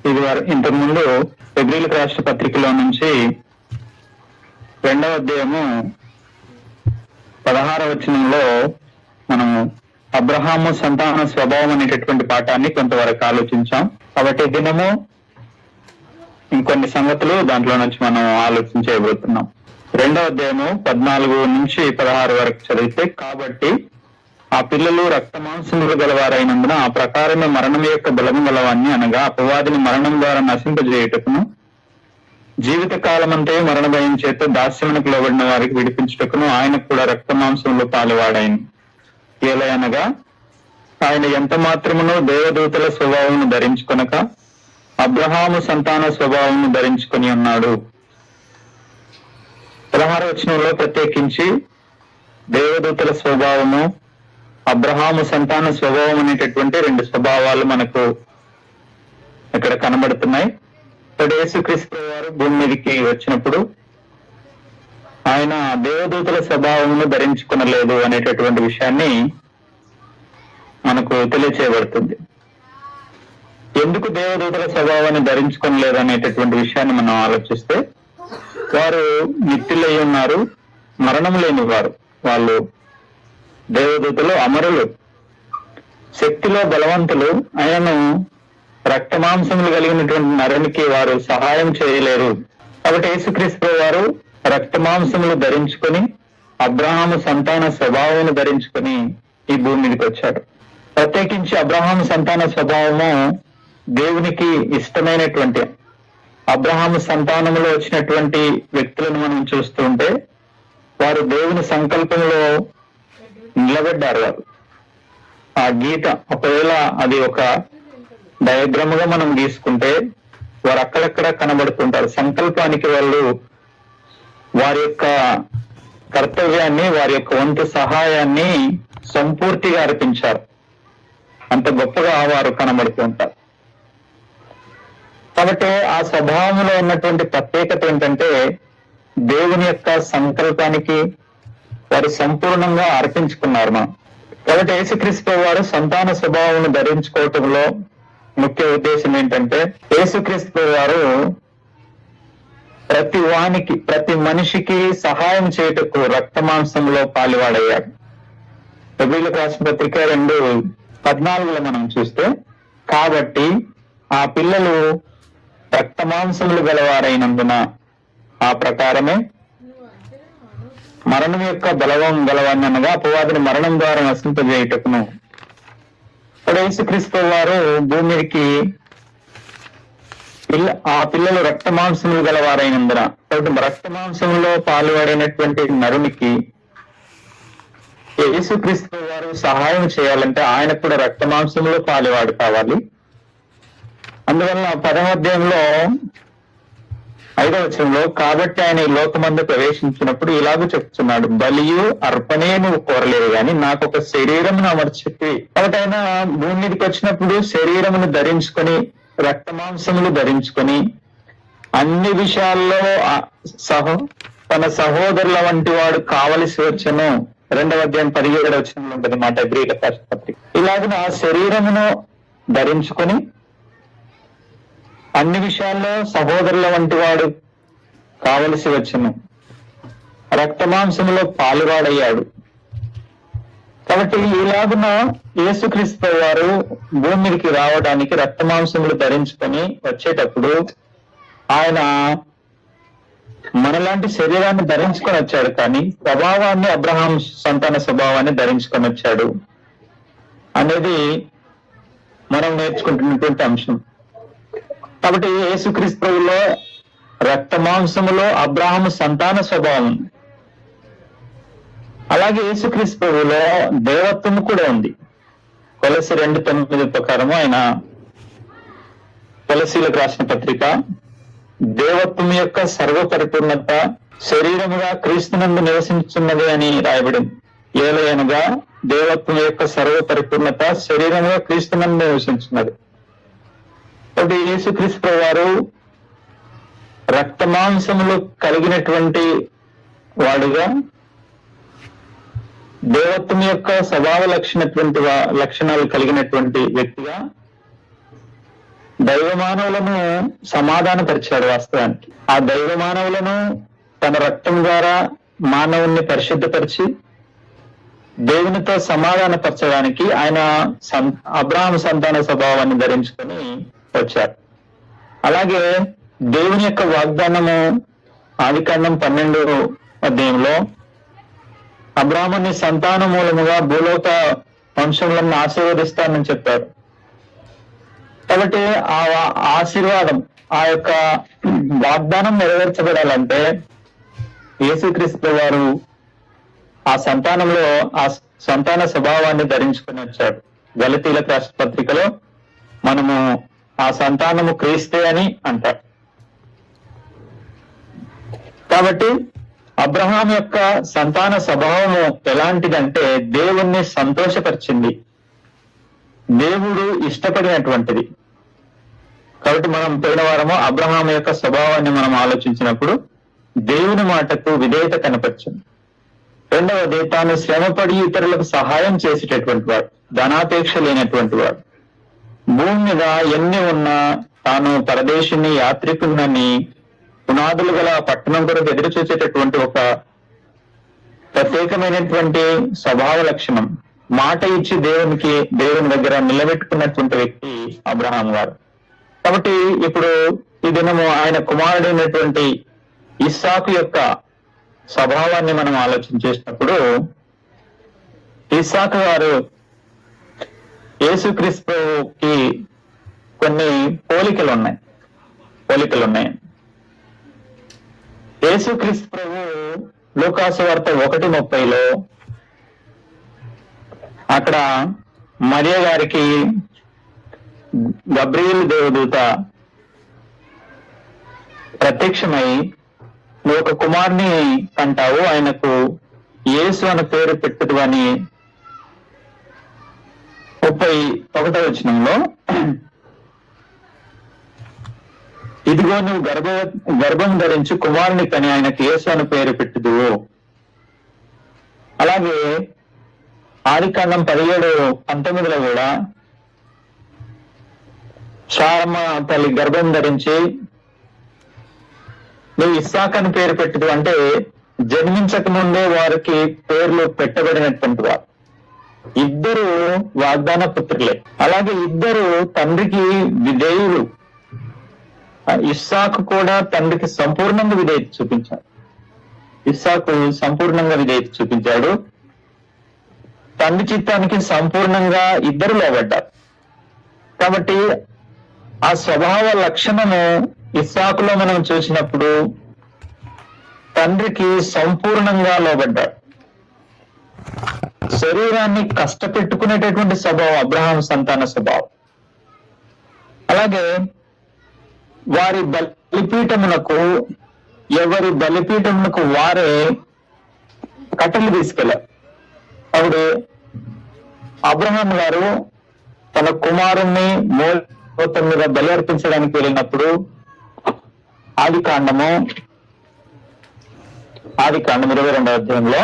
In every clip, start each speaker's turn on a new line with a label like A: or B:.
A: ఇది ఇంతకుముందు హెబ్రీయులకు రాష్ట్ర పత్రికలో నుంచి 2వ అధ్యాయము 16వ వచనంలో మనము అబ్రహాము సంతాన స్వభావం అనేటటువంటి పాఠాన్ని కొంతవరకు ఆలోచించాం. కాబట్టి దినము ఇంకొన్ని సంగతులు దాంట్లో నుంచి మనం ఆలోచించబోతున్నాం. 2వ అధ్యాయము 14 నుంచి 16 వరకు చదివితే, కాబట్టి ఆ పిల్లలు రక్త మాంసములు గలవారైనందున ఆ ప్రకారమే మరణం యొక్క బలము గలవాన్ని, అనగా అపవాదిని మరణం ద్వారా నశింపజేయుటకును జీవిత కాలమంతే మరణ భయం చేత దాస్యమునకు లోబడిన వారికి విడిపించుటకును ఆయన కూడా రక్త మాంసంలో పాలువాడాయను. ఏలయనగా ఆయన ఎంత మాత్రమును దేవదూతల స్వభావమును ధరించుకొనక అబ్రహాము సంతాన స్వభావమును ధరించుకొని ఉన్నాడు. 16వ వచనంలో ప్రత్యేకించి దేవదూతల స్వభావము, అబ్రహాము సంతాన స్వభావం అనేటటువంటి 2 స్వభావాలు మనకు ఇక్కడ కనబడుతున్నాయి. యేసుక్రీస్తు వారు భూమి మీదకి వచ్చినప్పుడు ఆయన దేవదూతల స్వభావమును ధరించుకునలేదు అనేటటువంటి విషయాన్ని మనకు తెలియచేయబడుతుంది. ఎందుకు దేవదూతల స్వభావాన్ని ధరించుకోలేదు అనేటటువంటి విషయాన్ని మనం ఆలోచిస్తే, వారు నిత్యులై ఉన్నారు, మరణం లేని వారు. వాళ్ళు దేవదూతలు అమరులు, శక్తిలో బలవంతులు. ఆయనను రక్త మాంసములు కలిగినటువంటి నరునికి వారు సహాయం చేయలేరు. కాబట్టి యేసుక్రీస్తు వారు రక్త మాంసములు ధరించుకొని అబ్రహాము సంతాన స్వభావాన్ని ధరించుకొని ఈ భూమి మీదకి వచ్చాడు. ప్రత్యేకించి అబ్రహాము సంతాన స్వభావము దేవునికి ఇష్టమైనటువంటి, అబ్రహాము సంతానములో వచ్చినటువంటి వ్యక్తులను మనం చూస్తూ ఉంటే వారు దేవుని సంకల్పంలో నిలబడ్డారు. వారు ఆ గీత, ఒకవేళ అది ఒక డయాగ్రామ్ గా మనం తీసుకుంటే వారు అక్కడక్కడ కనబడుతుంటారు. సంకల్పానికి వాళ్ళు వారి యొక్క కర్తవ్యాన్ని, వారి యొక్క వంతు సహాయాన్ని సంపూర్తిగా అర్పించారు. అంత గొప్పగా వారు కనబడుతూ ఉంటారు. కాబట్టి ఆ స్వభావంలో ఉన్నటువంటి ప్రత్యేకత ఏంటంటే, దేవుని యొక్క సంకల్పానికి వారు సంపూర్ణంగా అర్పించుకున్నారు. మనం కాబట్టి యేసుక్రీస్తు వారు సంతాన స్వభావం ధరించుకోవటంలో ముఖ్య ఉద్దేశం ఏంటంటే, యేసుక్రీస్తు వారు ప్రతి మనిషికి సహాయం చేయుటకు రక్త మాంసంలో పాలువాడయ్యాడు. హెబ్రీయులకు రాసిన పత్రిక 2:14 మనం చూస్తే, కాబట్టి ఆ పిల్లలు రక్త మాంసములు గలవారైనందున ఆ ప్రకారమే మరణం యొక్క బలవం గలవాన్ని, అనగా అపవాదిని మరణం ద్వారా నశింపజేయుటకును. యేసుక్రీస్తు వారు భూమికి ఆ పిల్లలు రక్త మాంసములు గలవారైనందున, కాబట్టి రక్త మాంసంలో పాల్పడినటువంటి నరునికి యేసుక్రీస్తు వారు సహాయం చేయాలంటే ఆయన కూడా రక్త మాంసంలో పాలువాడు కావాలి. అందువల్ల 10వ అధ్యాయంలో 5వ వచనంలో, కాబట్టి ఆయన ఈ లోకమందు ప్రవేశించినప్పుడు ఇలాగూ చెప్తున్నాడు, బలియు అర్పణే నువ్వు కోరలేవు గాని నాకు ఒక శరీరమును అమర్చితివి. కాబట్టి ఆయన భూమి మీదకి వచ్చినప్పుడు శరీరమును ధరించుకొని రక్త మాంసములు ధరించుకొని అన్ని విషయాల్లో తన సహోదరుల వంటి వాడు కావలసి వచ్చను. 2వ అధ్యాయం 17వ వచనంలో ఉంటుంది మాట, హెబ్రీయులకు రాసిన పత్రిక. ఇలాగ శరీరమును ధరించుకొని అన్ని విషయాల్లో సహోదరుల వంటి వాడు కావలసి వచ్చును, రక్త మాంసములో పాలువాడయ్యాడు. కాబట్టి ఇలాగున యేసుక్రీస్తు వారు భూమి మీదకి రావడానికి రక్త మాంసములు ధరించుకొని వచ్చేటప్పుడు ఆయన మనలాంటి శరీరాన్ని ధరించుకొని వచ్చాడు, కానీ స్వభావాన్ని, అబ్రహాం సంతాన స్వభావాన్ని ధరించుకొని వచ్చాడు అనేది మనం నేర్చుకుంటున్నటువంటి అంశం. కాబట్టి యేసుక్రీస్తులో రక్త మాంసములో అబ్రహాము సంతాన స్వభావం ఉంది. అలాగే యేసుక్రీస్తులో దేవత్వం కూడా ఉంది. కొలసి 2:9 ప్రకారము ఆయన కొలసీలకు రాసిన పత్రిక, దేవత్వం యొక్క సర్వపరిపూర్ణత శరీరముగా క్రీస్తునందు నివసించున్నది అని రాయబడింది. ఏలయనగా దేవత్వం యొక్క సర్వపరిపూర్ణత శరీరముగా క్రీస్తునందు నివసించున్నది. కాబట్టి యేసుక్రీస్తు వారు రక్త మాంసములు కలిగినటువంటి వాడుగా, దేవత్వం యొక్క స్వభావ లక్షణాలు కలిగినటువంటి వ్యక్తిగా దైవ మానవులను సమాధానపరిచాడు. వాస్తవానికి ఆ దైవ మానవులను తన రక్తం ద్వారా మానవుణ్ణి పరిశుద్ధపరిచి దేవునితో సమాధానపరచడానికి ఆయన అబ్రహాము సంతాన స్వభావాన్ని ధరించుకొని వచ్చారు. అలాగే దేవుని యొక్క వాగ్దానము ఆదికాండం 12వ అధ్యాయంలో అబ్రాహాముని సంతాన మూలముగా భూలోక వంశములను ఆశీర్వదిస్తానని చెప్పారు. కాబట్టి ఆ ఆశీర్వాదం, ఆ యొక్క వాగ్దానం నెరవేర్చబడాలంటే యేసుక్రీస్తు వారు ఆ సంతానంలో ఆ సంతాన స్వభావాన్ని ధరించుకుని వచ్చాడు. గలతీయులకు రాసిన పత్రికలో మనము ఆ సంతానము క్రీస్తే అని అంటారు. కాబట్టి అబ్రహాం యొక్క సంతాన స్వభావము ఎలాంటిదంటే దేవుణ్ణి సంతోషపరిచింది, దేవుడు ఇష్టపడినటువంటిది. కాబట్టి మనం పోయిన వారము అబ్రహాం యొక్క స్వభావాన్ని మనం ఆలోచించినప్పుడు దేవుని మాటకు విధేయత కనపరిచింది. రెండవది, తాను శ్రమపడి ఇతరులకు సహాయం చేసేటటువంటి వాడు, ధనాపేక్ష లేనటువంటి వాడు. భూమి మీద ఎన్ని ఉన్నా తాను పరదేశిని, యాత్రికునని, పునాదులు గల పట్టణం కొరకు ఎదురు చూసేటటువంటి ఒక ప్రత్యేకమైనటువంటి స్వభావ లక్షణం. మాట ఇచ్చి దేవుని దగ్గర నిలబెట్టుకున్నటువంటి వ్యక్తి అబ్రహాం గారు. కాబట్టి ఇప్పుడు ఈ దినము ఆయన కుమారుడైనటువంటి ఇస్సాకు యొక్క స్వభావాన్ని మనం ఆలోచన చేసినప్పుడు ఇస్సాకు గారు యేసుక్రీస్తుకి కొన్ని పోలికలు ఉన్నాయి. యేసుక్రీస్తు ప్రభు లూకాసు వార్త 1:30లో అక్కడ మరియ గారికి గబ్రియేలు దేవదూత ప్రత్యక్షమై, నువ్వు ఒక కుమారుని కంటావు, ఆయనకు యేసు అని పేరు పెట్టుదు అని 31వ వచనంలో, ఇదిగో నువ్వు గర్భం ధరించి కుమారుని కని ఆయనకు యేసు అని పేరు పెట్టుదువు. అలాగే ఆదికాండం 17:19లో కూడా శారమ్మ తల్లి గర్భం ధరించి నువ్వు ఇస్సాకు అని పేరు పెట్టుదు అంటే జన్మించక ముందే వారికి పేర్లు పెట్టబడినటువంటి వారు. ఇద్దరు వాగ్దాన పుత్రులే. అలాగే ఇద్దరు తండ్రికి విధేయులు. ఇస్సాకు కూడా తండ్రికి సంపూర్ణంగా విధేయత చూపించాడు. ఇస్సాకు సంపూర్ణంగా విధేయత చూపించాడు. తండ్రి చిత్తానికి సంపూర్ణంగా ఇద్దరు లోబడ్డారు. కాబట్టి ఆ స్వభావ లక్షణము ఇస్సాకులో మనం చూసినప్పుడు తండ్రికి సంపూర్ణంగా లోబడ్డాడు. శరీరాన్ని కష్టపెట్టుకునేటటువంటి స్వభావం అబ్రహాం సంతాన స్వభావం. అలాగే వారి బలిపీఠమునకు, ఎవరి బలిపీఠమునకు వారే కట్టెలు తీసుకెళ్లారు. అప్పుడు అబ్రహాం గారు తన కుమారుణ్ణి మోతం మీద బలి అర్పించడానికి వెళ్ళినప్పుడు ఆదికాండం 22వ అధ్యాయంలో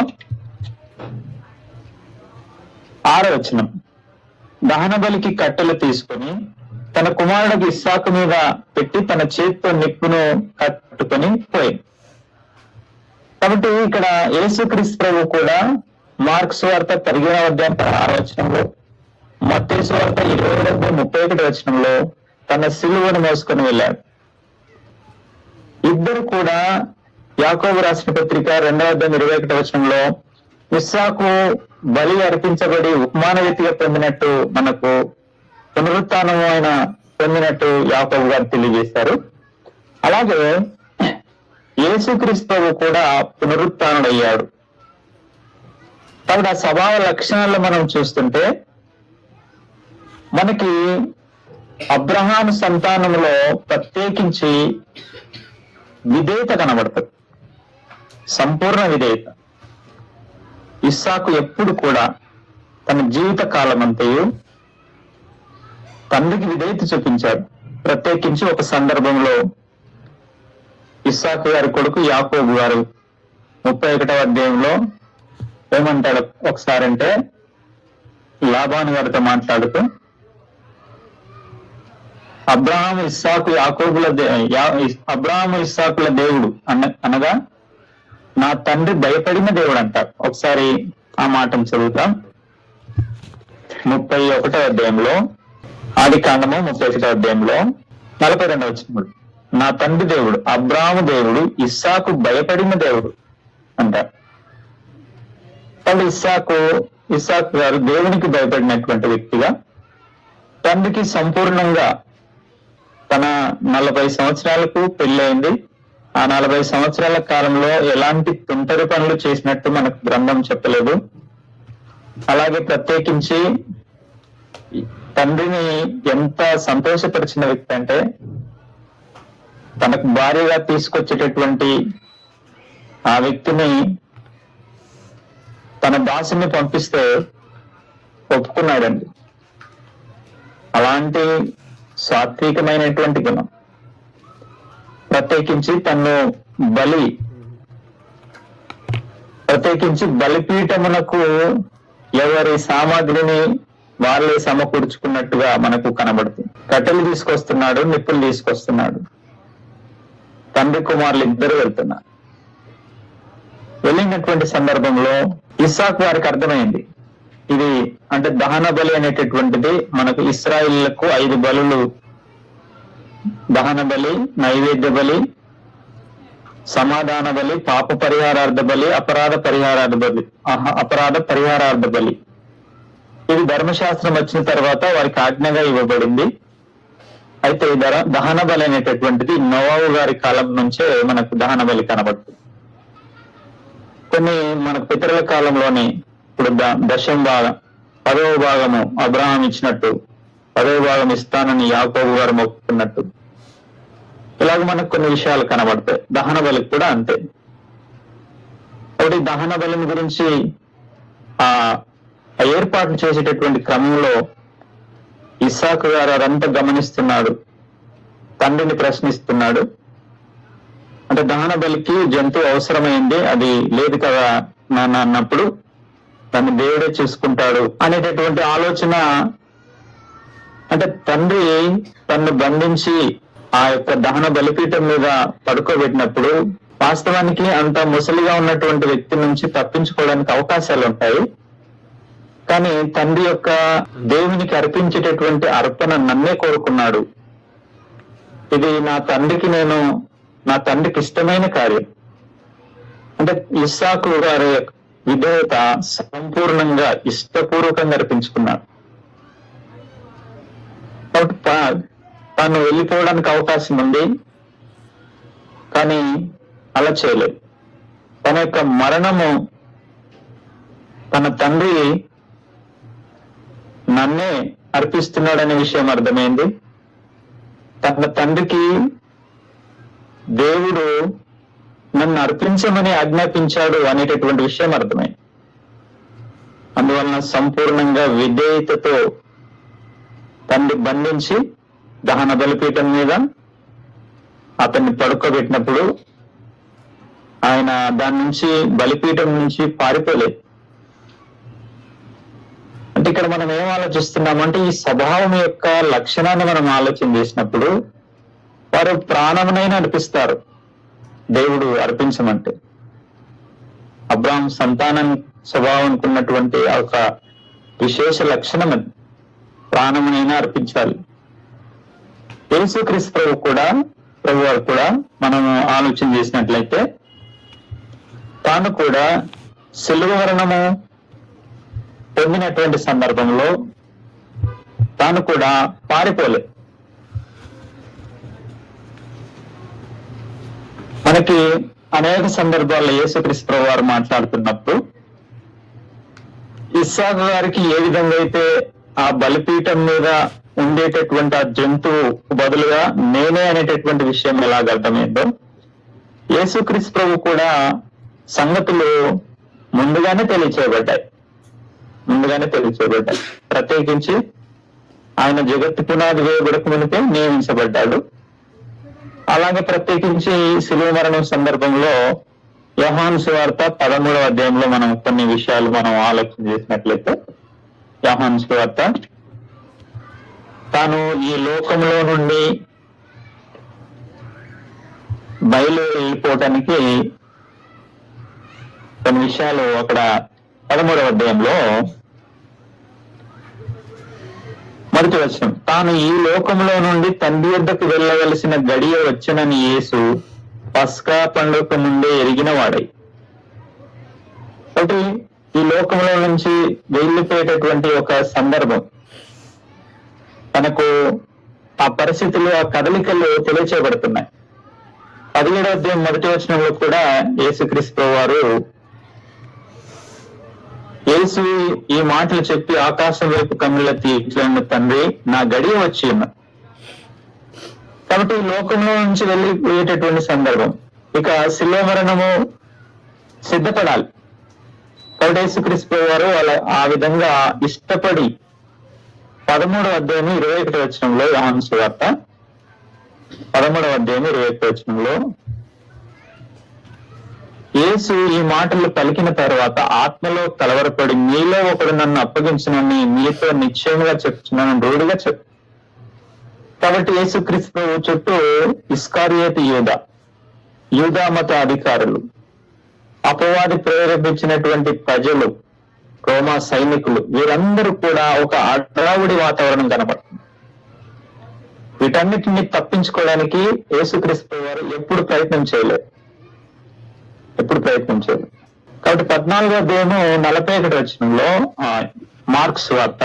A: 6వ వచనం, దహన బలికి కట్టెలు తీసుకొని తన కుమారుడికి ఇస్సాకు మీద పెట్టి తన చేతితో నిప్పును కట్టుకొని పోయింది. కాబట్టి ఇక్కడ యేసుక్రీస్తు ప్రభు కూడా మార్క్స్ వార్త 15వ అధ్యాయం 6వ వచనంలో, మత్తయి వార్త 20:31 వచనంలో తన సిలువను మోసుకొని వెళ్ళాడు. ఇద్దరు కూడా యాకోబు రాసిన పత్రిక 2వ అధ్యాయం 21వ వచనంలో ఇస్సాకు బలి అర్పించబడి ఉపమాన రీతిగా పొందినట్టు, మనకు పునరుత్థానం ఆయన పొందినట్టు యాకోబు గారు తెలియజేశారు. అలాగే యేసుక్రీస్తు కూడా పునరుత్థానుడయ్యాడు. కాబట్టి ఆ స్వభావ లక్షణాలను మనం చూస్తుంటే మనకి అబ్రహాము సంతానంలో ప్రత్యేకించి విధేయత కనబడుతుంది, సంపూర్ణ విధేయత. ఇస్సాకు ఎప్పుడు కూడా తన జీవిత కాలం అంతయు తండ్రికి విధేయత చూపించాడు. ప్రత్యేకించి ఒక సందర్భంలో ఇస్సాకు గారి కొడుకు యాకోబు గారు 31వ అధ్యాయంలో ఏమంటాడు ఒకసారంటే, లాబాను గారితో మాట్లాడుతూ, అబ్రహాము ఇస్సాకు యాకోబుల అబ్రహాము ఇస్సాకుల దేవుడు అనగా నా తండ్రి భయపడిన దేవుడు అంటారు. ఒకసారి ఆ మాటను చదువుతాం. 31వ అధ్యాయంలో, ఆది కాండము 31వ అధ్యాయంలో 42వ వచనం, నా తండ్రి దేవుడు అబ్రాహాము దేవుడు ఇస్సాకు భయపడిన దేవుడు అంటారు. వాళ్ళు ఇస్సాకు గారు దేవునికి భయపడినటువంటి వ్యక్తిగా, తండ్రికి సంపూర్ణంగా తన 40 సంవత్సరాలకు పెళ్ళయింది. ఆ 40 సంవత్సరాల కాలంలో ఎలాంటి తుంటరి పనులు చేసినట్టు మనకు గ్రంథం చెప్పలేదు. అలాగే ప్రత్యేకించి తండ్రిని ఎంత సంతోషపరిచిన వ్యక్తి అంటే, తనకు భార్యగా తీసుకొచ్చేటటువంటి ఆ వ్యక్తిని తన దాసుని పంపిస్తే ఒప్పుకున్నాడండి. అలాంటి సాత్వికమైనటువంటి గుణం. ప్రత్యేకించి బలిపీఠమునకు ఎవరి సామాగ్రిని వాళ్ళే సమకూర్చుకున్నట్టుగా మనకు కనబడుతుంది. కట్టెలు తీసుకొస్తున్నాడు, నిప్పులు తీసుకొస్తున్నాడు. తండ్రి కుమారులు ఇద్దరు వెళ్తున్నారు. వెళ్ళినటువంటి సందర్భంలో ఇస్సాకు వారికి అర్థమైంది, ఇది అంటే దహన బలి అనేటటువంటిది మనకు ఇశ్రాయేలులకు 5 బలులు, దహన బలి, నైవేద్య బలి, సమాధాన బలి, పాప పరిహారార్థ బలి, అపరాధ పరిహారార్థ బలి. ఇది ధర్మశాస్త్రం వచ్చిన తర్వాత వారికి ఆజ్ఞగా ఇవ్వబడింది. అయితే దహన బలి అనేటటువంటిది నోవాహు గారి కాలం నుంచే మనకు దహన బలి కనబడుతుంది. కొన్ని మనకు పితరుల కాలంలోనే ఇప్పుడు 10వ భాగం 10వ భాగము అబ్రహాం ఇచ్చినట్టు 10వ భాగం ఇస్తానని యాకోబు గారు మొక్కుతున్నట్టు, ఇలాగ మనకు కొన్ని విషయాలు కనబడతాయి. దహన బలికి కూడా అంతే. ఒకటి దహన బలిని గురించి ఆ ఏర్పాట్లు చేసేటటువంటి క్రమంలో ఇస్సాకు గారు అదంతా గమనిస్తున్నాడు, తండ్రిని ప్రశ్నిస్తున్నాడు. అంటే దహన బలికి జంతువు అవసరమైంది, అది లేదు కదా నాన్న అన్నప్పుడు తను దేవుడే చూసుకుంటాడు అనేటటువంటి ఆలోచన. అంటే తండ్రి తన్ను బంధించి ఆ యొక్క దహన బలిపీఠం మీద పడుకోబెట్టినప్పుడు వాస్తవానికి అంత ముసలిగా ఉన్నటువంటి వ్యక్తి నుంచి తప్పించుకోవడానికి అవకాశాలు ఉంటాయి. కానీ తండ్రి యొక్క దేవునికి అర్పించేటటువంటి అర్పణ నన్నే కోరుకున్నాడు. ఇది నా తండ్రికి ఇష్టమైన కార్యం. అంటే ఇస్సాకు గారి విధేయత సంపూర్ణంగా ఇష్టపూర్వకంగా అర్పించుకున్నాడు. తాను వెళ్ళిపోవడానికి అవకాశం ఉంది, కానీ అలా చేయలేదు. తన యొక్క మరణము తన తండ్రి నన్నే అర్పిస్తున్నాడనే విషయం అర్థమైంది. తన తండ్రికి దేవుడు నన్ను అర్పించమని ఆజ్ఞాపించాడు అనేటటువంటి విషయం అర్థమైంది. అందువలన సంపూర్ణంగా విధేయతతో తండ్రి బంధించి దహన బలిపీఠం మీద అతన్ని పడుకోబెట్టినప్పుడు ఆయన దాని నుంచి బలిపీఠం నుంచి పారిపోలేదు. అంటే ఇక్కడ మనం ఏం ఆలోచిస్తున్నామంటే ఈ స్వభావం యొక్క లక్షణాన్ని మనం ఆలోచన చేసినప్పుడు వారు ప్రాణమునైనా అర్పిస్తారు దేవుడు అర్పించమంటే. అబ్రాహాం సంతానం స్వభావానికి ఉన్నటువంటి ఒక విశేష లక్షణం అది, ప్రాణమునైనా అర్పించాలి. యేసుక్రీస్తు ప్రభు వారు కూడా మనం ఆలోచన చేసినట్లయితే తాను కూడా శిలువ మరణము పొందినటువంటి సందర్భంలో తాను కూడా పారిపోలే. మనకి అనేక సందర్భాల్లో యేసుక్రీస్తు ప్రభు వారు మాట్లాడుతున్నప్పుడు ఇస్సాకు గారికి ఏ విధంగా అయితే ఆ బలిపీఠం మీద ఉండేటటువంటి ఆ జంతువు బదులుగా నేనే అనేటటువంటి విషయం ఎలాగ అర్థమైందో, యేసుక్రీస్తు ప్రభు కూడా సంగతులు ముందుగానే తెలియచేయబడ్డాయి. ప్రత్యేకించి ఆయన జగత్తు పునాది వేయబడక మునిపే నియమించబడ్డాడు. అలాగే ప్రత్యేకించి శిలువ మరణం సందర్భంలో యోహాను సువార్త 13వ అధ్యాయంలో మనం కొన్ని విషయాలు మనం ఆలోచన చేసినట్లయితే, యోహాను సువార్త తాను ఈ లోకంలో నుండి బయలు వెళ్ళిపోవటానికి కొన్ని విషయాలు అక్కడ 13వ అధ్యాయంలో మొదటి వచనం, తాను ఈ లోకంలో నుండి తండ్రి వద్దకు వెళ్ళవలసిన గడియ వచ్చనని యేసు పస్కా పండుగ ముందే ఎరిగిన వాడై. కాబట్టి ఈ లోకంలో నుంచి వెళ్ళిపోయేటటువంటి ఒక సందర్భం తనకు ఆ పరిస్థితులు, ఆ కదలికలు తెలియచేయబడుతున్నాయి. 17వ అధ్యాయం మొదటి వచనంలో కూడా యేసుక్రీస్తు వారు యేసు ఈ మాటలు చెప్పి ఆకాశం వైపు కన్నులెత్తి ఇట్లన్న తండ్రి నా గడియ వచ్చి ఉన్నా. కాబట్టి ఈ లోకంలో నుంచి వెళ్ళిపోయేటటువంటి సందర్భం, ఇక శిలువ మరణము సిద్ధపడాలి. కాబట్టి యేసుక్రీస్తు వారు ఆ విధంగా ఇష్టపడి 13వ అధ్యాయం 21వ వచనంలో యోహాను సువార్త 13వ అధ్యాయం 21వ వచనంలో యేసు ఈ మాటలు పలికిన తర్వాత ఆత్మలో కలవరపడి మీలో ఒకడు నన్ను అప్పగించునని మీతో నిశ్చయంగా చెప్తున్నాను రూఢిగా చెప్పు. కాబట్టి యేసుక్రీస్తు చుట్టూ ఇస్కారియోతు యూదా మత అధికారులు, అపవాది ప్రేరేపించినటువంటి ప్రజలు, రోమా సైనికులు, వీరందరూ కూడా ఒక అడావుడి వాతావరణం కనపడుతుంది. వీటన్నిటిని తప్పించుకోవడానికి యేసుక్రీస్తు వారు ఎప్పుడు ప్రయత్నం చేయలేదు. కాబట్టి 14వ అధ్యాయం 41వ వచనంలో మార్క్స్ వార్త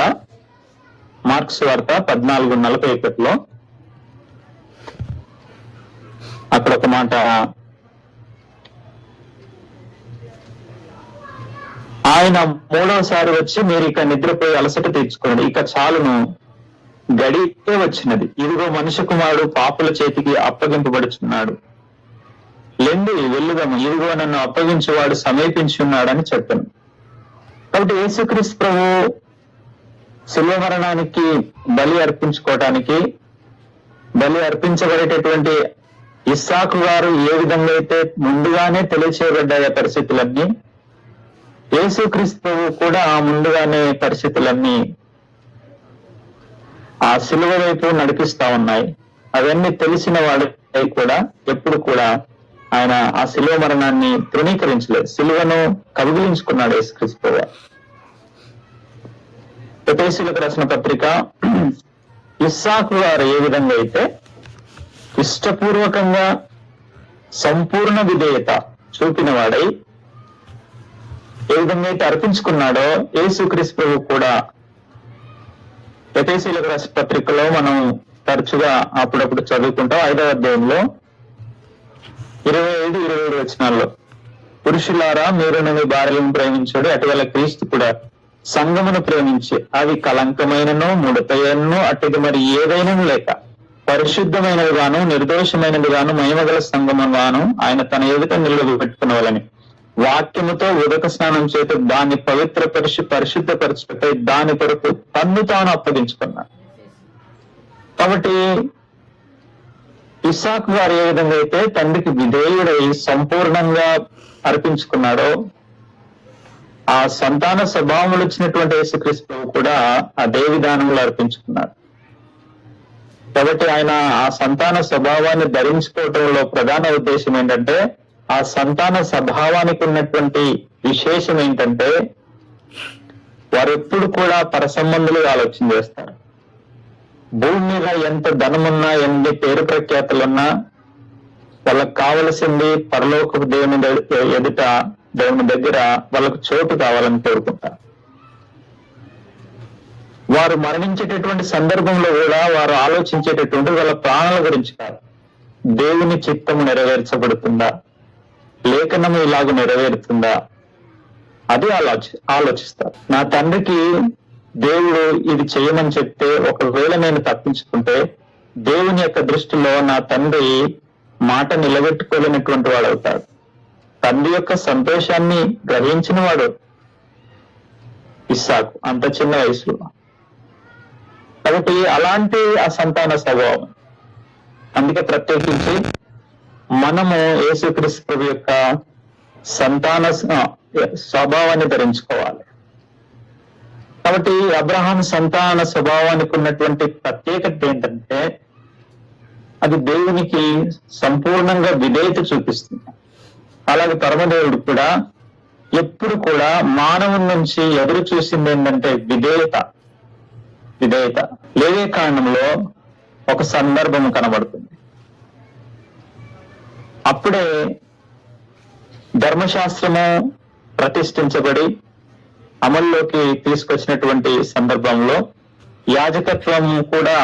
A: 14:41 అక్కడ ఒక మాట, ఆయన 3వసారి వచ్చి మీరు ఇక నిద్రపోయి అలసట తీర్చుకోండి, ఇక చాలును, గడియే వచ్చినది, ఇదిగో మనుష్య కుమారుడు పాపుల చేతికి అప్పగింపబడుచున్నాడు, లెండి వెళ్ళుదాము, ఇదిగో నన్ను అప్పగించేవాడు సమీపించి ఉన్నాడని చెప్పాను. కాబట్టి యేసుక్రీస్తు ప్రభు శిలువ మరణానికి బలి అర్పించబడేటటువంటి ఇస్సాకు గారు ఏ విధంగా అయితే ముందుగానే తెలియచేయబడ్డాయి ఆ పరిస్థితులన్నీ, యేసుక్రీస్తు ప్రభు కూడా ముందుగానే పరిస్థితులన్నీ ఆ శిలువ వైపు నడిపిస్తా ఉన్నాయి. అవన్నీ తెలిసిన వాడిపై కూడా ఎప్పుడు కూడా ఆయన ఆ శిలువ మరణాన్ని తృణీకరించలేదు, శిలువను కబిలించుకున్నాడు యేసుక్రీస్తు. ఎఫెసీయులకు రాసిన పత్రిక, ఇస్సాకు గారు ఏ విధంగా అయితే ఇష్టపూర్వకంగా సంపూర్ణ విధేయత చూపిన వాడై ఏ విధంగా అయితే అర్పించుకున్నాడో, యేసుక్రీస్తు ప్రభు కూడా ఎఫెసీయులకు రాసిన పత్రికలో మనం తరచుగా అప్పుడప్పుడు చదువుకుంటాం. 5వ అధ్యాయంలో 25-27 వచనాల్లో, పురుషులారా మీరు మీ భార్యలను ప్రేమించాడు, అటువల క్రీస్తు కూడా సంఘమును ప్రేమించి అవి కలంకమైనను ముడతయను అటుది మరి ఏదైనా లేక పరిశుద్ధమైనది గాను నిర్దోషమైనది గాను మహిమగల సంఘము గాను ఆయన తన ఎదుట నిలబెట్టుకునవలని వాక్యముతో ఉదక స్నానం చేత దాన్ని పరిశుద్ధపరచుటపై దాని కొరకు తన్ను తాను అప్పగించుకున్నాడు. కాబట్టి ఇస్సాకు గారు ఏ విధంగా అయితే తండ్రికి విధేయుడై సంపూర్ణంగా అర్పించుకున్నాడో, ఆ సంతాన స్వభావములు వచ్చినటువంటి యేసుక్రీస్తు కూడా అదే విధానంలో అర్పించుకున్నాడు. కాబట్టి ఆయన ఆ సంతాన స్వభావాన్ని ధరించుకోవటంలో ప్రధాన ఉద్దేశం ఏంటంటే, ఆ సంతాన స్వభావానికి ఉన్నటువంటి విశేషం ఏంటంటే, వారు ఎప్పుడు కూడా పరసంబంధులు ఆలోచన చేస్తారు. భూమి మీద ఎంత ధనమున్నా, ఎన్ని పేరు ప్రఖ్యాతులున్నా, వాళ్ళకు కావలసింది పరలోకపు దేవుని దగ్గర వాళ్ళకు చోటు కావాలని కోరుకుంటారు. వారు మరణించేటటువంటి సందర్భంలో కూడా వారు ఆలోచించేటటువంటి వాళ్ళ ప్రాణాల గురించి కాదు, దేవుని చిత్తము నెరవేర్చబడుతుందా, లేఖనము ఇలాగ నెరవేరుతుందా, అది ఆలోచిస్తారు. నా తండ్రికి దేవుడు ఇది చేయమని చెప్తే ఒకవేళ నేను తప్పించుకుంటే దేవుని యొక్క దృష్టిలో నా తండ్రి మాట నిలబెట్టుకోలేనటువంటి వాడు అవుతాడు. తండ్రి యొక్క సంతోషాన్ని గ్రహించిన వాడు ఇస్సాకు అంత చిన్న వయసులో. కాబట్టి అలాంటి ఆ సంతాన స్వభావం, అందుకే ప్రత్యేకించి మనము యేసుక్రీస్తు యొక్క సంతాన స్వభావాన్ని ధరించుకోవాలి. కాబట్టి అబ్రహాం సంతాన స్వభావానికి ఉన్నటువంటి ప్రత్యేకత ఏంటంటే అది దేవునికి సంపూర్ణంగా విధేయత చూపిస్తుంది. అలాగే పరమదేవుడు కూడా ఎప్పుడు కూడా మానవుని నుంచి ఎదురు చూసింది ఏంటంటే విధేయత. లేవే కాండంలో ఒక సందర్భం కనబడుతుంది. అప్పుడే ధర్మశాస్త్రము ప్రతిష్ఠించబడి అమల్లోకి తీసుకొచ్చినటువంటి సందర్భంలో యాజకత్వం కూడా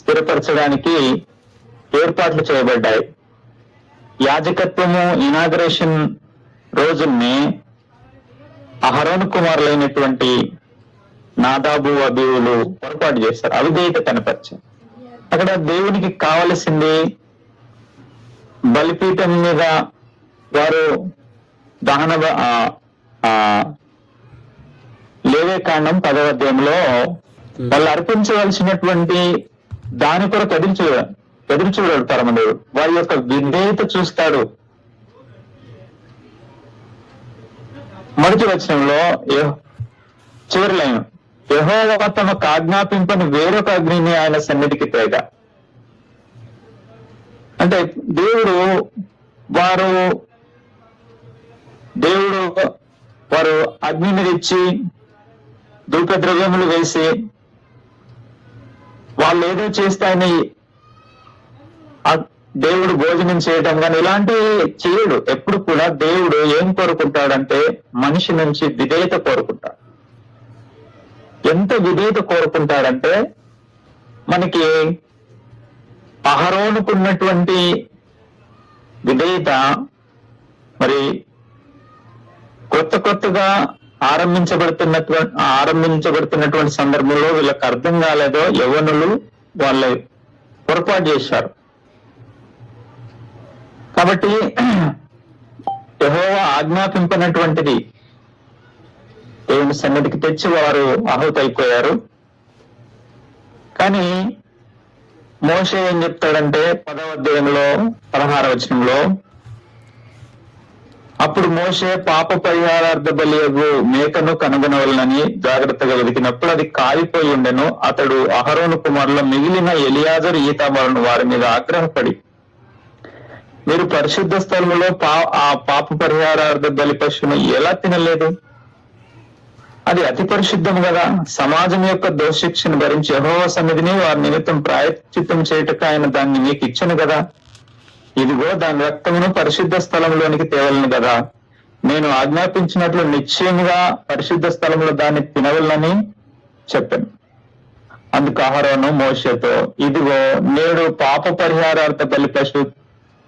A: స్థిరపరచడానికి ఏర్పాట్లు చేయబడ్డాయి. యాజకత్వము ఇనాగరేషన్ రోజుల్ని అహరోను కుమారులైనటువంటి నాదాబు అబీవులు పొరపాటు చేశారు, అవిధేయత కనపరిచారు. అక్కడ దేవునికి కావలసింది బలిపీఠం మీద వారు దహన లేవే కాండం 10వ అధ్యాయంలో వాళ్ళు అర్పించవలసినటువంటి దాని కొరకు ఎదురు చూడాడు పరమదేవుడు. వారి యొక్క విధేయత చూస్తాడు. మొదటి వచనంలో చివరి లైన్, యెహోవా తమకు ఆజ్ఞాపింపని వేరొక అగ్నిని ఆయన సన్నిధికి తేగా. అంటే వారు అగ్నిని తెచ్చి ధూపద్రవ్యములు వేసి వాళ్ళు ఏదో చేస్తాయని దేవుడు భోజనం చేయటం కానీ ఇలాంటివి చేయడు. ఎప్పుడు కూడా దేవుడు ఏం కోరుకుంటాడంటే మనిషి నుంచి విధేయత కోరుకుంటాడు. ఎంత విధేయత కోరుకుంటాడంటే మనకి అహరోనుకున్నటువంటి విధేయత మరి కొత్తగా ఆరంభించబడుతున్నటువంటి సందర్భంలో వీళ్ళకి అర్థం కాలేదో యవ్వనులు వాళ్ళ పొరపాటు చేశారు. కాబట్టి యెహోవా ఆజ్ఞాపింపనటువంటిది దేవుని సన్నిధికి తెచ్చి వారు ఆహుతైపోయారు. కానీ మోషే ఏం చెప్తాడంటే 10వ అధ్యాయంలో 16వ వచనంలో, అప్పుడు మోషే పాప పరిహారార్థ బలియగు మేకను కనుగొనవలనని జాగ్రత్తగా వెతికినప్పుడు అది కాలిపోయి ఉండెను. అతడు అహరోను కుమారుల మిగిలిన ఎలియాజరు ఈతామారును వారి మీద ఆగ్రహపడి, మీరు పరిశుద్ధ స్థలములో ఆ పాప పరిహారార్థ బలి పశువును ఎలా తినలేదు? అది అతి పరిశుద్ధం కదా. సమాజం యొక్క దోషశిక్షను భరించి యెహోవా సన్నిధిని వారి నిమిత్తం ప్రాయశ్చిత్తం చేయుటకు ఆయన దాన్ని మీకు ఇచ్చను కదా. ఇదిగో దాని రక్తమును పరిశుద్ధ స్థలంలోనికి తేవలను కదా. నేను ఆజ్ఞాపించినట్లు నిశ్చయంగా పరిశుద్ధ స్థలంలో దాన్ని తినవలనని చెప్పాను. అందుకు అహరోను మోషేతో, ఇదిగో నేడు పాప పరిహారార్థ బలి పశువు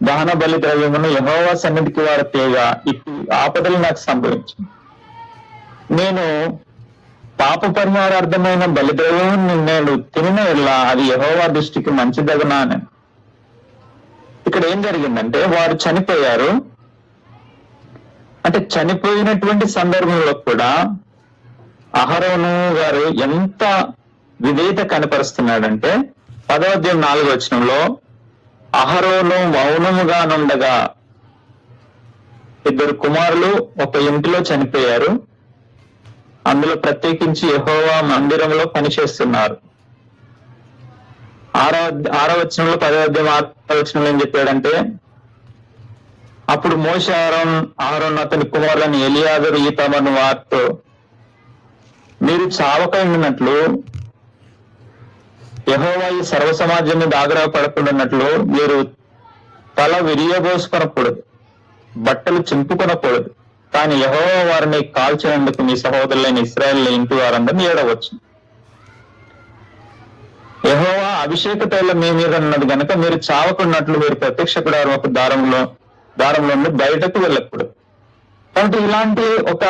A: దహన బలి ద్రవ్యమును యెహోవా సన్నిధికి వారు తేగా ఇటు ఆపదలు నాకు సంభవించింది. నేను పాప పరిహారార్థమైన బలిద్రవ్యం నేను తినిన ఇలా అది యెహోవా దృష్టికి మంచిదగనా అని. ఇక్కడ ఏం జరిగిందంటే వారు చనిపోయారు. అంటే చనిపోయినటువంటి సందర్భంలో కూడా అహరోను గారు ఎంత విధేయత కనపరుస్తున్నాడంటే 10వ అధ్యాయం 4వ వచనంలో, అహరోను మౌనముగా నుండగా 2 కుమారులు ఒక ఇంటిలో చనిపోయారు. అందులో ప్రత్యేకించి యెహోవా మందిరంలో పనిచేస్తున్నారు. 6వ వచనంలో 10వ అధ్యాయం 6వ వచనంలో ఏం చెప్పాడంటే, అప్పుడు మోషే అహరోను అతని కుమారులను ఎలియాజరు ఈతామారును వారితో, మీరు చావక ఉండినట్లు యెహోవా ఈ సర్వ సమాజం మీద ఆగ్రహపడకుండాన్నట్లు మీరు తల విరియబోసుకొనకూడదు, బట్టలు చింపుకొనకూడదు. కానీ యెహోవా వారిని కాల్చినందుకు మీ సహోదరులైన ఇశ్రాయేలు ఇంటి వారందరినీ ఏడవచ్చు. యెహోవా అభిషేక తైలం మీ మీద ఉన్నది కనుక మీరు చావకున్నట్లు మీరు ప్రత్యక్ష గుడారం ఒక దారంలో నుండి బయటకు వెళ్ళకూడదు. కాబట్టి ఇలాంటి ఒక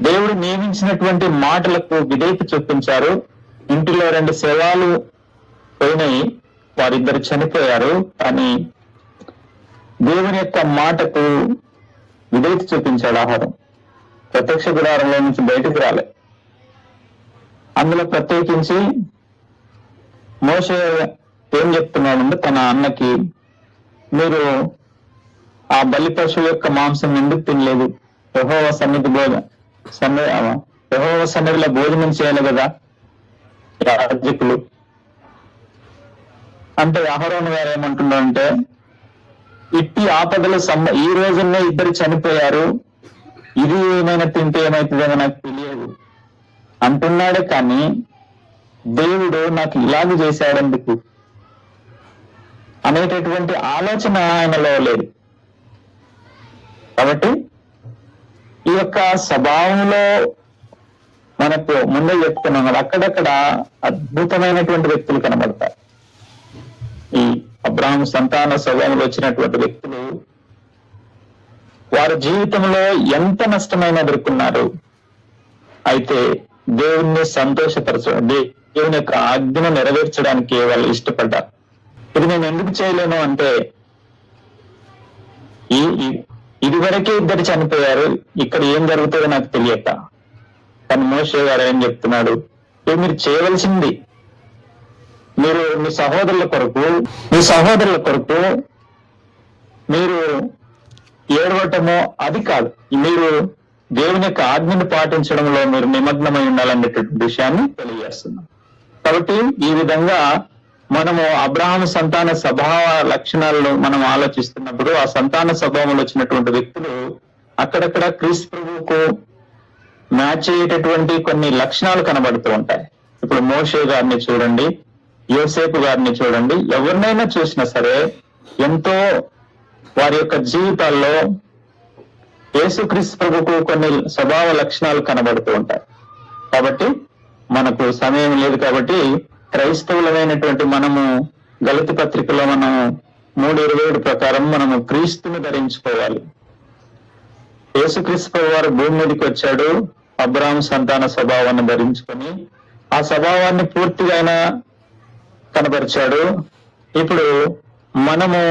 A: దేవుడు నియమించినటువంటి మాటలకు విధేయత చూపించారు. ఇంటిలో 2 శవాలు పోయినాయి, వారిద్దరు చనిపోయారు. కానీ దేవుని యొక్క మాటకు విధేయత చూపించాడు ఆహారం. ప్రత్యక్ష గుడారంలో నుంచి బయటకు రాలే. అందులో ప్రత్యేకించి మోషే ఏం చెప్తున్నాడంటే తన అన్నకి, మీరు ఆ బలి పశువు యొక్క మాంసం ఎందుకు తినలేదు? యెహోవా సన్నిధి యెహోవా సన్నిధిలో భోజనం చేయాలి కదా యాజకులు. అంటే అహరోను గారు ఏమంటున్నారంటే, ఇట్టి ఆపదలు ఈ రోజుల్లో ఇద్దరు చనిపోయారు, ఇది ఏమైనా తింటే ఏమవుతుందేమో నాకు తెలియదు అంటున్నాడే, కానీ దేవుడు నాకు ఇలాగ చేశాడెందుకు అనేటటువంటి ఆలోచన ఆయనలో లేదు. కాబట్టి ఈ యొక్క స్వభావంలో మనకు ముందే చెప్తున్నాం కదా, అక్కడక్కడ అద్భుతమైనటువంటి వ్యక్తులు కనబడతారు. ఈ అబ్రహాము సంతాన స్వభావంలో వచ్చినటువంటి వ్యక్తులు వారి జీవితంలో ఎంత నష్టమైన ఎదుర్కొన్నారు, అయితే దేవుణ్ణి సంతోషపరచడం, దేవుని యొక్క ఆజ్ఞను నెరవేర్చడానికి వాళ్ళు ఇష్టపడ్డారు. ఇది నేను ఎందుకు చేయలేను అంటే, ఇదివరకే ఇద్దరు చనిపోయారు, ఇక్కడ ఏం జరుగుతుందో నాకు తెలియక. కానీ మోషే గారు ఏం చెప్తున్నాడు, మీరు చేయవలసింది, మీరు మీ సహోదరుల కొరకు మీరు ఏడవటమో అది కాదు, మీరు దేవుని యొక్క ఆజ్ఞను పాటించడంలో మీరు నిమగ్నమై ఉండాలనేటువంటి విషయాన్ని తెలియజేస్తున్నాం. కాబట్టి ఈ విధంగా మనము అబ్రహాము సంతాన స్వభావ లక్షణాలను మనం ఆలోచిస్తున్నప్పుడు, ఆ సంతాన స్వభావంలో వచ్చినటువంటి వ్యక్తులు అక్కడక్కడ క్రీస్తు ప్రభువుకు మ్యాచ్ అయ్యేటటువంటి కొన్ని లక్షణాలు కనబడుతూ ఉంటాయి. ఇప్పుడు మోషే గారిని చూడండి, యోసేపు గారిని చూడండి, ఎవరినైనా చూసినా సరే ఎంతో వారి యొక్క జీవితాల్లో యేసుక్రీస్తు ప్రభువుకు కొన్ని స్వభావ లక్షణాలు కనబడుతూ ఉంటాయి. కాబట్టి మనకు సమయం లేదు కాబట్టి క్రైస్తవులమైనటువంటి మనము గలతీ పత్రికలో మనం 3:27 ప్రకారం మనము క్రీస్తుని ధరించుకోవాలి. యేసుక్రీస్తు వారు భూమి మీదకి వచ్చాడు, అబ్రహాము సంతాన స్వభావాన్ని ధరించుకొని ఆ స్వభావాన్ని పూర్తిగా ఆయన కనబరిచాడు. ఇప్పుడు మనము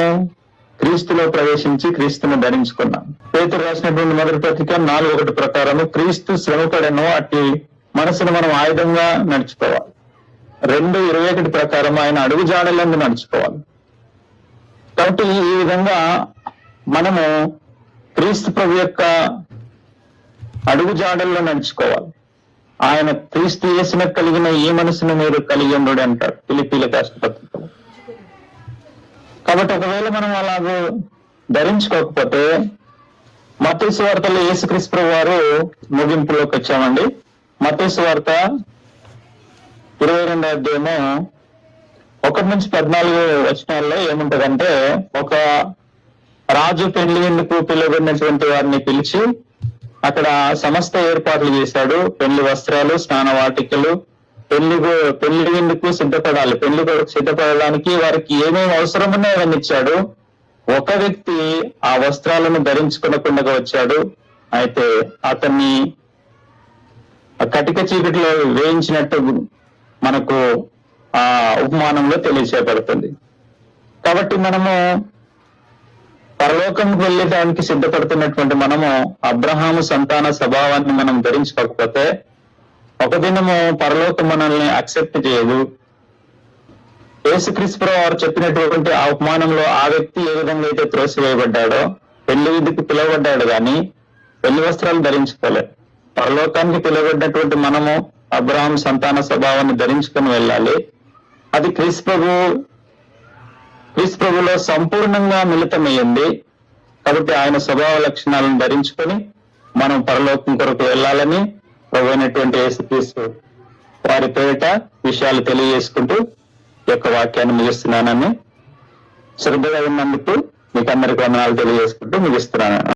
A: క్రీస్తులో ప్రవేశించి క్రీస్తుని ధరించుకున్నాం. పేతురు రాసినటువంటి మొదటి పత్రిక 4:1 ప్రకారము క్రీస్తు శ్రమపడను, అట్టి మనసును మనం ఆయుధంగా నడుచుకోవాలి. 2:21 ప్రకారం ఆయన అడుగు జాడలందు నడుచుకోవాలి. కాబట్టి ఈ విధంగా మనము క్రీస్తు ప్రభు యొక్క అడుగు జాడల్లో నడుచుకోవాలి. ఆయన క్రీస్తు యేసును కలిగిన ఈ మనసును మీరు కలిగి ఉండు అంటాడు ఫిలిప్పీయులకు రాసిన పత్రికలో. కాబట్టి ఒకవేళ మనం అలాగూ ధరించుకోకపోతే, మత్తయి సువార్తలో యేసుక్రీస్తు ప్రభు వారు ముగింపులోకి వచ్చామండి. మత్తయి సువార్త 22వ అధ్యాయము 1-14 వచనాల్లో ఏముంటదంటే, ఒక రాజు పెళ్లి విందుకు పిలువబడినటువంటి వారిని పిలిచి అక్కడ సమస్త ఏర్పాట్లు చేశాడు. పెళ్లి వస్త్రాలు, స్నాన వాటికలు, పెళ్లి విందుకు సిద్ధపడాలి. పెళ్లి కొరకు సిద్ధపడడానికి వారికి ఏమేమి అవసరం ఉన్నాయో అవన్నీ ఇచ్చాడు. ఒక వ్యక్తి ఆ వస్త్రాలను ధరించుకోకుండా వచ్చాడు. అయితే అతన్ని కటిక చీకటిలో వేయించినట్టు మనకు ఆ ఉపమానంలో తెలియచేయబడుతుంది. కాబట్టి మనము పరలోకంకి వెళ్ళడానికి సిద్ధపడుతున్నటువంటి మనము అబ్రహాము సంతాన స్వభావాన్ని మనం ధరించుకోకపోతే ఒక దినము పరలోకం మనల్ని అక్సెప్ట్ చేయదు. యేసుక్రీస్తు వారు చెప్పినటువంటి ఆ ఉపమానంలో ఆ వ్యక్తి ఏ విధంగా అయితే త్రోసివేయబడ్డాడో, పెళ్లి విధికి పిలువబడ్డాడు కానీ పెళ్లి వస్త్రాలు ధరించుకోలేదు. పరలోకానికి పిలువబడినటువంటి మనము అబ్రహాము సంతాన స్వభావాన్ని ధరించుకొని వెళ్ళాలి. అది క్రీస్తు ప్రభులో సంపూర్ణంగా మిళితమయ్యింది. కాబట్టి ఆయన స్వభావ లక్షణాలను ధరించుకొని మనం పరలోకం కొరకు వెళ్ళాలని ప్రభు అయినటువంటి యేసుక్రీస్తు వారి పేరిట విషయాలు తెలియజేసుకుంటూ ఈ యొక్క వాక్యాన్ని ముగిస్తున్నానని, శ్రద్ధగా ఉన్నందుకు మీకు అందరికీ వందనాలు తెలియజేసుకుంటూ ముగిస్తున్నాను.